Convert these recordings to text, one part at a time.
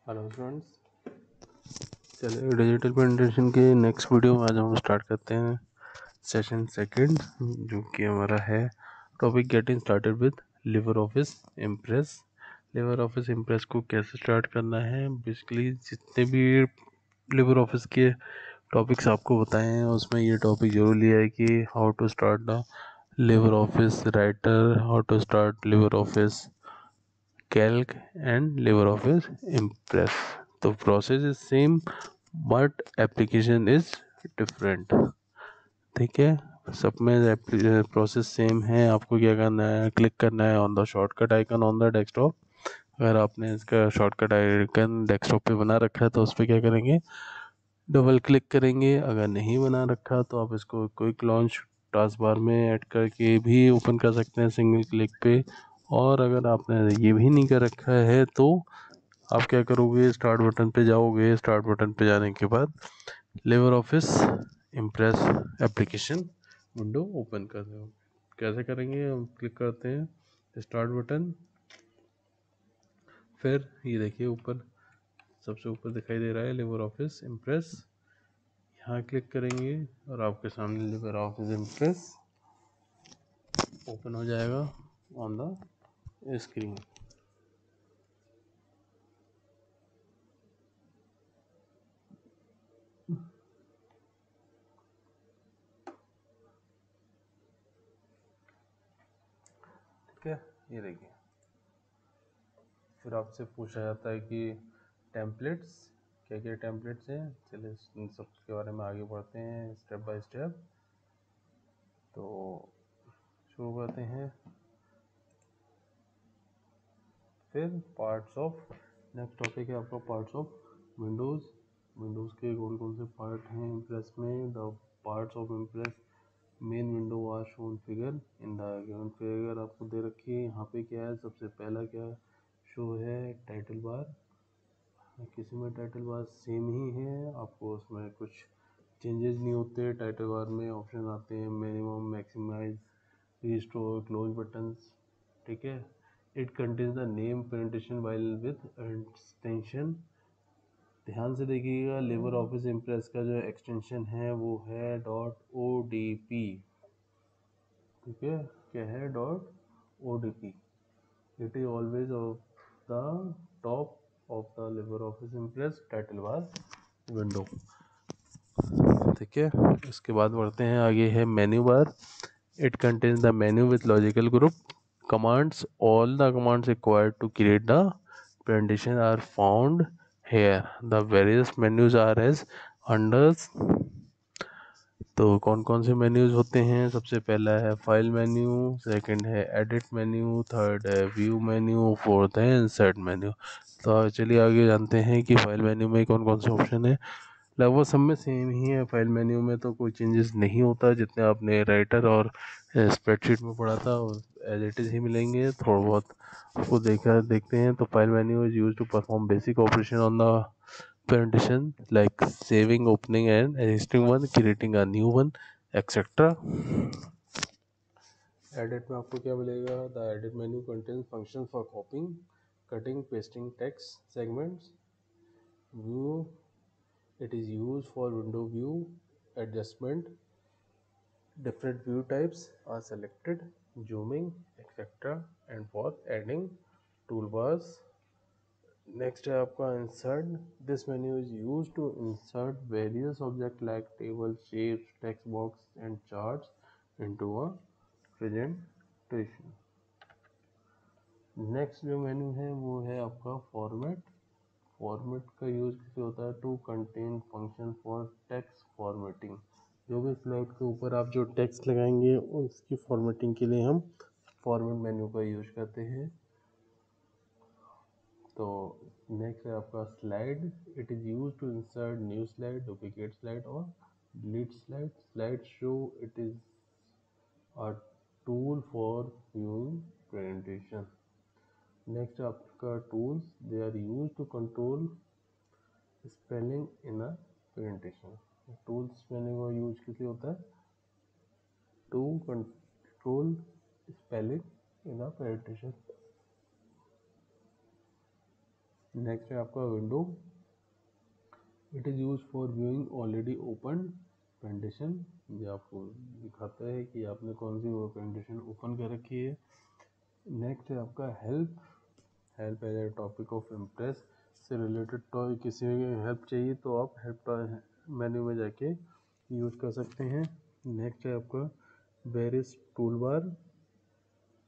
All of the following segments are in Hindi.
हेलो स्टूडेंट्स, चलिए डिजिटल प्रेजेंटेशन के नेक्स्ट वीडियो में आज हम स्टार्ट करते हैं सेशन सेकंड, जो कि हमारा है topic getting started with Libre office impress. Libre office impress को कैसे स्टार्ट करना है, बेसिकली जितने भी लिबर ऑफिस के टॉपिक्स आपको बताए हैं उसमें ये टॉपिक जरूर लिया है कि how to start the Libre office Writer, how to start LibreOffice Calc and Libre office Impress. तो process is same but application is different. ठीक है, सब में प्रोसेस सेम है। आपको क्या करना है, क्लिक करना है on the shortcut icon on the desktop. अगर आपने इसका शॉर्टकट आइकन डेस्कटॉप पे बना रखा है तो उस पर क्या करेंगे, डबल क्लिक करेंगे। अगर नहीं बना रखा तो आप इसको क्विक लॉन्च टास्क बार में ऐड करके भी ओपन कर सकते हैं सिंगल क्लिक पे। और अगर आपने ये भी नहीं कर रखा है तो आप क्या करोगे, स्टार्ट बटन पे जाओगे। स्टार्ट बटन पे जाने के बाद Libre office impress application window open कर दो। कैसे करेंगे, हम क्लिक करते हैं स्टार्ट बटन, फिर ये देखिए ऊपर सबसे ऊपर दिखाई दे रहा है लिबर ऑफिस इम्प्रेस। यहाँ क्लिक करेंगे और आपके सामने लिबर ऑफिस इम्प्रेस ओपन हो जाएगा ऑन द स्क्रीन। ठीक है, ये देखिए। फिर आपसे पूछा जाता है कि टेम्पलेट्स, क्या क्या टेम्पलेट्स हैं। चलिए इन सब के बारे में आगे बढ़ते हैं स्टेप बाय स्टेप। तो शुरू करते हैं। फिर पार्ट्स ऑफ, नेक्स्ट टॉपिक है आपका पार्ट्स ऑफ विंडोज़। विंडोज़ के कौन कौन से पार्ट हैं इम्प्रेस में। The parts of Impress main window are shown figure in the given figure आपको दे रखी है। यहाँ पे क्या है, सबसे पहला क्या शो है, टाइटल बार। किसी में टाइटल बार सेम ही है, आपको उसमें कुछ चेंजेस नहीं होते। टाइटल बार में ऑप्शन आते हैं minimum, maximise, restore, close buttons. ठीक है, it contains the name presentation while with extension. ध्यान से देखिएगा, लिबर ऑफिस इम्प्रेस का जो एक्सटेंशन है वो है .odp। ठीक है, क्या है, .odp। It is always of the top of the Libre office Impress title bar window. ठीक है, इसके बाद बढ़ते हैं आगे, है menu bar. It contains the menu with logical group commands. All the commands required to create the presentation are found here. The various menus are as under। तो कौन कौन से मेन्यूज होते हैं, सबसे पहला है फाइल मेन्यू, सेकंड है एडिट मेन्यू, थर्ड है व्यू मेन्यू, फोर्थ है इंसर्ट मेन्यू। तो चलिए आगे जानते हैं कि फाइल मेन्यू में कौन कौन से ऑप्शन है। लगभग सब में सेम ही है। फाइल मेन्यू में तो कोई चेंजेस नहीं होता, जितने आपने राइटर और स्प्रेडशीट में पढ़ा था एज इट इज़ ही मिलेंगे। थोड़ा बहुत उसको देखते हैं। तो file menu is use to perform basic operation on the presentation like saving, opening and existing one, creating a new one, etc. Edit में आपको क्या मिलेगा, the edit menu contains function for कॉपिंग, cutting, pasting text segments. View, it is used for window view adjustment. Different view types are selected, zooming, etc. and for adding toolbars. Next है आपका insert. This menu is used to insert various objects like tables, shapes, text box and charts into a presentation. Next जो मेन्यू है वो है आपका फॉर्मेट। फॉर्मेट का यूज कैसे होता है, to contain function for text formatting. जो भी स्लाइड के ऊपर आप जो टेक्स्ट लगाएंगे उसकी फॉर्मेटिंग के लिए हम फॉर्मेट मेन्यू का यूज करते हैं। तो नेक्स्ट है आपका slide. It is use to insert new slide, duplicate slide और delete slide. Slide show, it is a tool for viewing presentation. Next आपका tools, they are use to control spelling in a presentation. Tools मैंने वो यूज किस लिए होता है, to control spelling in a presentation. Next है आपका window. It is use for viewing already open presentation. ये आपको दिखाता है कि आपने कौन सी वो प्रेजेंटेशन ओपन कर रखी है। नेक्स्ट है आपका help. Help as a topic of Impress से रिलेटेड तो किसी हेल्प चाहिए तो आप हेल्प मेन्यू में जाके यूज़ कर सकते हैं। नेक्स्ट है आपका वेरियस टूल बार।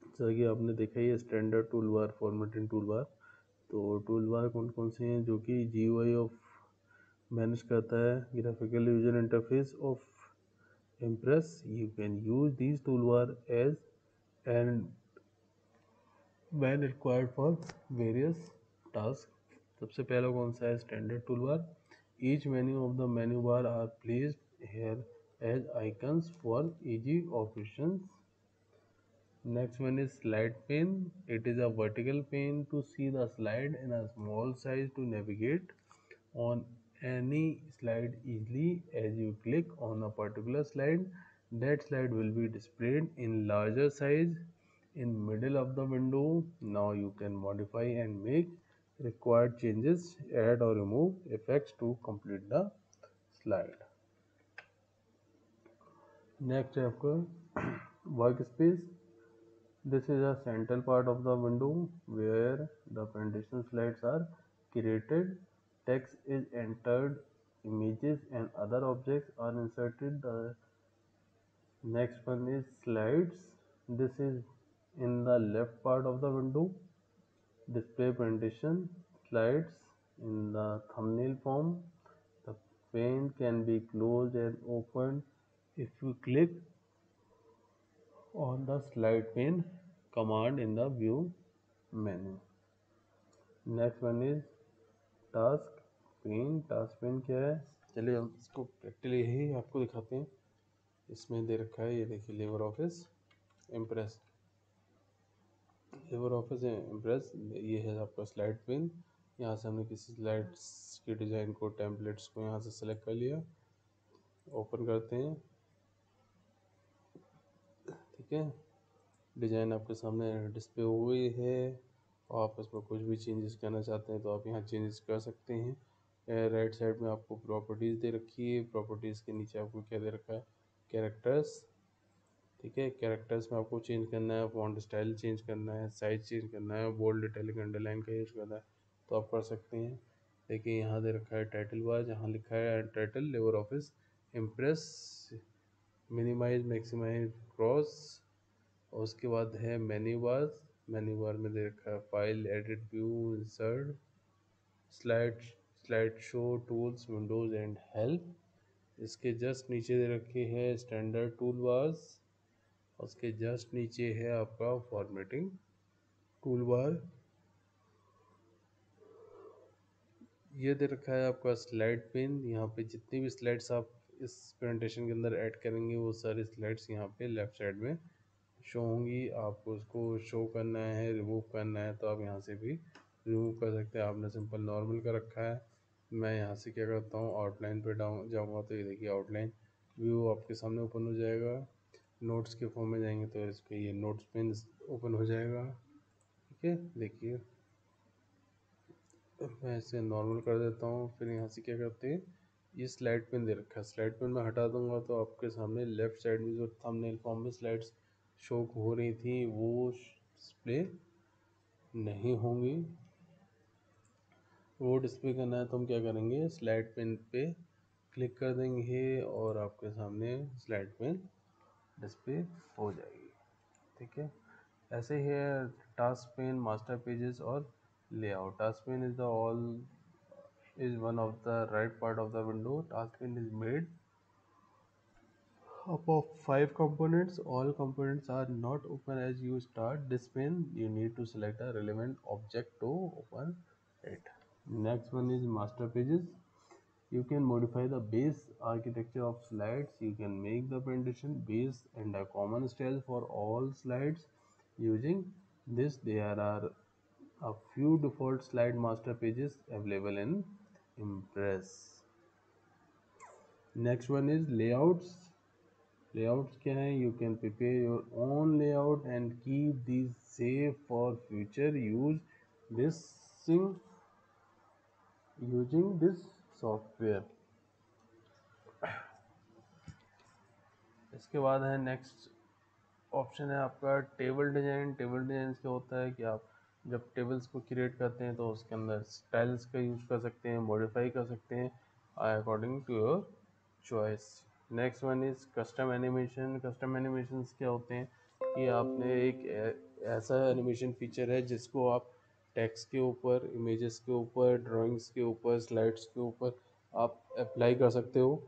जैसा कि आपने देखा ही है स्टैंडर्ड टूल बार, फॉर्मेटिंग टूल बार। तो टूल बार कौन कौन से हैं जो कि GUI ऑफ मैनेज करता है, graphical user interface of Impress. You can use these tool bar as and when required for various tasks। सबसे पहला कौन सा है standard tool bar. Each menu of the menu bar are placed here as icons for easy operations. Next one is slide pane. It is a vertical pane to see the slide in a small size to navigate on any slide easily. As you click on a particular slide, that slide will be displayed in larger size in middle of the window. Now you can modify and make required changes, add or remove effects to complete the slide. Next है आपका workspace। This is a central part of the window where the presentation slides are created, text is entered, images and other objects are inserted. The next one is slides. This is in the left part of the window. Display presentation slides in the thumbnail form. The pane can be closed and opened if you click on the slide pane command in the view menu। Next one is task pen. Task pen क्या है, चलिए हम इसको प्रैक्टिकली ही आपको दिखाते हैं। इसमें दे रखा है, ये देखिए Libre office impress. Libre office impress ये है आपका स्लाइड पेन। यहाँ से हमने किसी स्लाइड्स के डिज़ाइन को, टेम्पलेट्स को यहाँ से सेलेक्ट कर लिया। ओपन करते हैं, ठीक है। डिज़ाइन आपके सामने डिस्प्ले हो गई है। और आप इसमें कुछ भी चेंजेस करना चाहते हैं तो आप यहाँ चेंजेस कर सकते हैं। राइट साइड में आपको प्रॉपर्टीज़ दे रखी है। प्रॉपर्टीज़ के नीचे आपको क्या दे रखा है, कैरेक्टर्स, ठीक है। कैरेक्टर्स में आपको चेंज करना है, फॉन्ट स्टाइल चेंज करना है, साइज चेंज करना है, बोल्ड, इटैलिक, अंडरलाइन का यूज़ करना है तो आप कर सकते हैं। देखिए यहाँ दे रखा है टाइटल बार, जहाँ लिखा है title Libre office Impress, minimise, maximise, cross. और उसके बाद है मेन्यू बार। मेन्यू बार में दे रखा है file, edit, view, insert, slide, slide show, tools, Windows and help. इसके जस्ट नीचे दे रखे हैं स्टैंडर्ड टूल बार्स। उसके जस्ट नीचे है आपका फॉर्मेटिंग टूल बार। ये दे रखा है आपका स्लाइड पेन। यहाँ पे जितनी भी स्लाइड्स आप इस प्रेजेंटेशन के अंदर ऐड करेंगे वो सारी स्लाइड्स यहाँ पे लेफ्ट साइड में शो होंगी। आपको उसको शो करना है, रिमूव करना है तो आप यहाँ से भी रिमूव कर सकते हैं। आपने सिंपल नॉर्मल का रखा है। मैं यहाँ से क्या करता हूँ, आउटलाइन पे डाउन जाऊँगा तो ये देखिए आउटलाइन व्यू आपके सामने ओपन हो जाएगा। नोट्स के फॉर्म में जाएंगे तो इस पर ये नोट्स पेन ओपन हो जाएगा, ठीक है। देखिए मैं इसे नॉर्मल कर देता हूँ। फिर यहाँ से क्या करते हैं, ये स्लाइड पेन दे रखा है, स्लाइड पेन मैं हटा दूंगा तो आपके सामने लेफ्ट साइड में जो थंबनेल फॉर्म में स्लाइड्स शो हो रही थी वो डिस्प्ले नहीं होंगी। वो डिस्प्ले करना है तो हम क्या करेंगे, स्लाइड पेन पे क्लिक कर देंगे और आपके सामने स्लाइड पेन डिस्प्ले हो जाएगी, ठीक है। ऐसे ही है टास्क पेन, मास्टर पेजेस और layout. Task pen is the all is one of the right part of the window. Task pane is made up of 5 components. All components are not open as you start this pane. You need to select a relevant object to open it. Next one is master pages. You can modify the base architecture of slides. You can make the presentation base and a common style for all slides. Using this, there are a few default slide master pages available in Impress. Next one is layouts. Layouts क्या है, you can prepare your own layout and keep these safe for future use. This thing using this software. इसके बाद है नेक्स्ट ऑप्शन है आपका टेबल डिजाइन। टेबल डिजाइन क्या होता है कि आप जब टेबल्स को क्रिएट करते हैं तो उसके अंदर स्टाइल्स का यूज कर सकते हैं, मॉडिफाई कर सकते हैं according to your choice. Next one is custom animation. Custom animation क्या होते हैं कि आपने एक ऐसा एनिमेशन फीचर है जिसको आप टेक्स्ट के ऊपर, इमेजेस के ऊपर, ड्राइंग्स के ऊपर, स्लाइड्स के ऊपर आप अप्लाई कर सकते हो।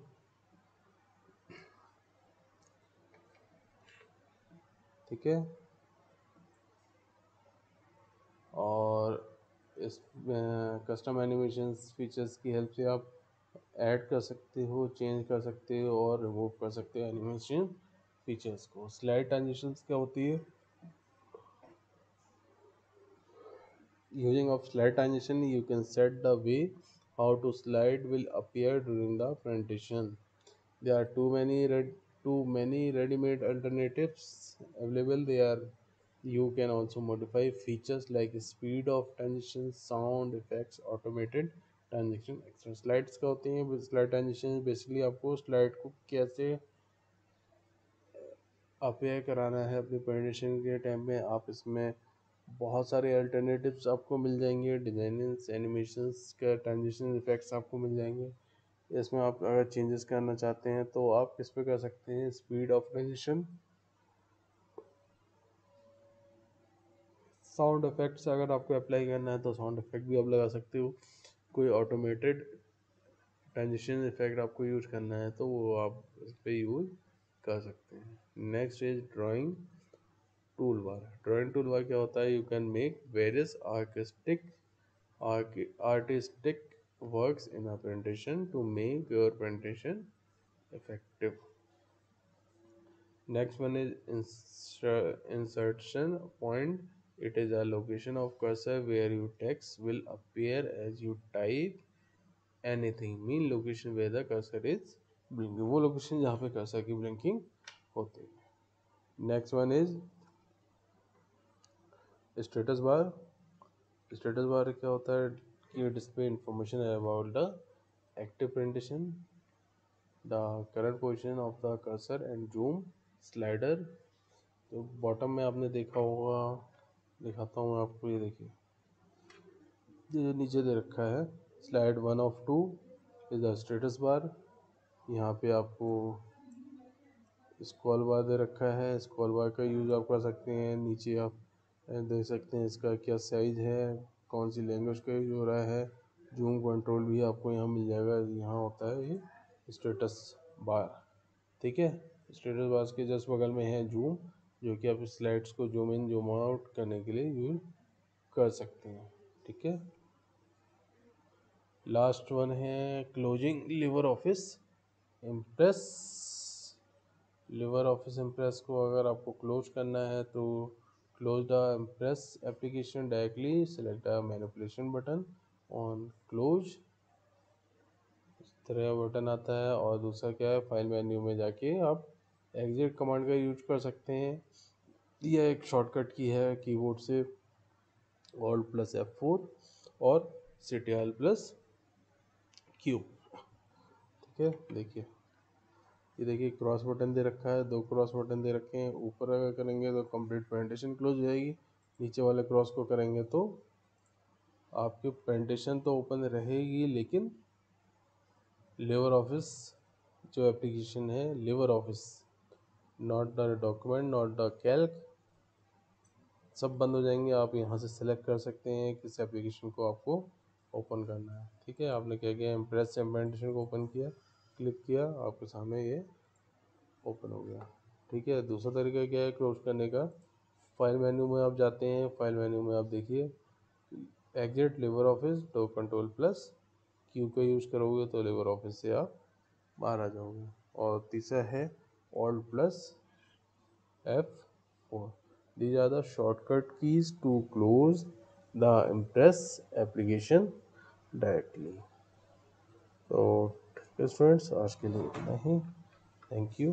ठीक है, और इस कस्टम एनिमेशन फीचर्स की हेल्प से आप ऐड कर सकते हो, चेंज कर सकते हो और रिमूव कर सकते हो एनिमेशन फीचर्स को। स्लाइड ट्रांजिशंस क्या होती है? Using of slide transition you can set the way how to slide will appear during the presentation. There are too many ready-made alternatives available. You can also modify features like speed of transition, sound effects, automated transition, extra slides का होती हैं। स्लाइड ट्रांजिशन बेसिकली आपको स्लाइड को कैसे अपेयर कराना है अपनी प्रेजेंटेशन के टाइम में। आप इसमें बहुत सारे अल्टरनेटिव्स आपको मिल जाएंगे, डिजाइनिंग्स, एनिमेशंस का ट्रांजिशन इफेक्ट्स आपको मिल जाएंगे। इसमें आप अगर चेंजेस करना चाहते हैं तो आप किस पे कर सकते हैं? Speed of transition, sound effects अगर आपको अप्लाई करना है तो साउंड इफेक्ट भी आप लगा सकते हो। कोई ऑटोमेटेड ट्रांजिशन इफेक्ट आपको यूज करना है तो वो आप इस पर यूज कर सकते हैं। Next is drawing tool bar. Drawing tool bar क्या होता है? You can make various artistic works in a presentation to make your presentation effective. Next one is insertion point. It is a location of cursor where your text will appear as you type anything. Mean location where the cursor is blinking. वो location जहाँ पे cursor की blinking होती है। Next one is status bar. Status bar क्या होता है कि display information about the active presentation, the current position of the cursor and zoom slider। तो बॉटम में आपने देखा होगा, दिखाता हूँ आपको, ये देखिए, ये नीचे दे रखा है slide 1 of 2 is the status bar. यहाँ पे आपको स्क्रॉल बार दे रखा है। स्क्रॉल बार का यूज आप कर सकते हैं। नीचे आप देख सकते हैं इसका क्या साइज है, कौन सी लैंग्वेज का यूज हो रहा है। जूम कंट्रोल भी आपको यहाँ मिल जाएगा। यहाँ होता है ये स्टेटस बार। ठीक है, स्टेटस बार के जस्ट बगल में है जूम, जो कि आप स्लाइड्स को जूम इन जूम आउट करने के लिए यूज कर सकते हैं। ठीक है, लास्ट वन है closing liver office impress. Liver office impress को अगर आपको क्लोज करना है तो close the impress application directly select the manipulation button on close. इस तरह बटन आता है। और दूसरा क्या है, फाइल मेन्यू में जाके आप एग्जिट कमांड का यूज कर सकते हैं। यह एक शॉर्टकट की है कीबोर्ड से, Alt प्लस F4 और CTRL प्लस Q। ठीक है, देखिए, ये देखिए क्रॉस बटन दे रखा है, 2 क्रॉस बटन दे रखे हैं। ऊपर अगर करेंगे तो कंप्लीट प्रेजेंटेशन क्लोज हो जाएगी, नीचे वाले क्रॉस को करेंगे तो आपकी प्रेजेंटेशन तो ओपन रहेगी, लेकिन लिवर ऑफिस जो एप्लीकेशन है, liver office, not the document, not the Calc, सब बंद हो जाएंगे। आप यहाँ से सेलेक्ट कर सकते हैं किस एप्लीकेशन को आपको ओपन करना है। ठीक है, आपने क्या किया, इम्प्रेस से प्रेजेंटेशन को ओपन किया, क्लिक किया, आपके सामने ये ओपन हो गया। ठीक है, दूसरा तरीका क्या है क्लोज करने का? फाइल मेन्यू में आप जाते हैं। फाइल मेन्यू में आप देखिए एग्जिट लिवर ऑफिस, तो कंट्रोल प्लस क्यू का यूज़ करोगे तो लिवर ऑफिस से आप बाहर आ जाओगे। और तीसरा है alt plus F4। These are the shortcut keys to close the Impress application directly। तो ठीक है स्टूडेंट्स, आज के लिए इतना ही। Thank you.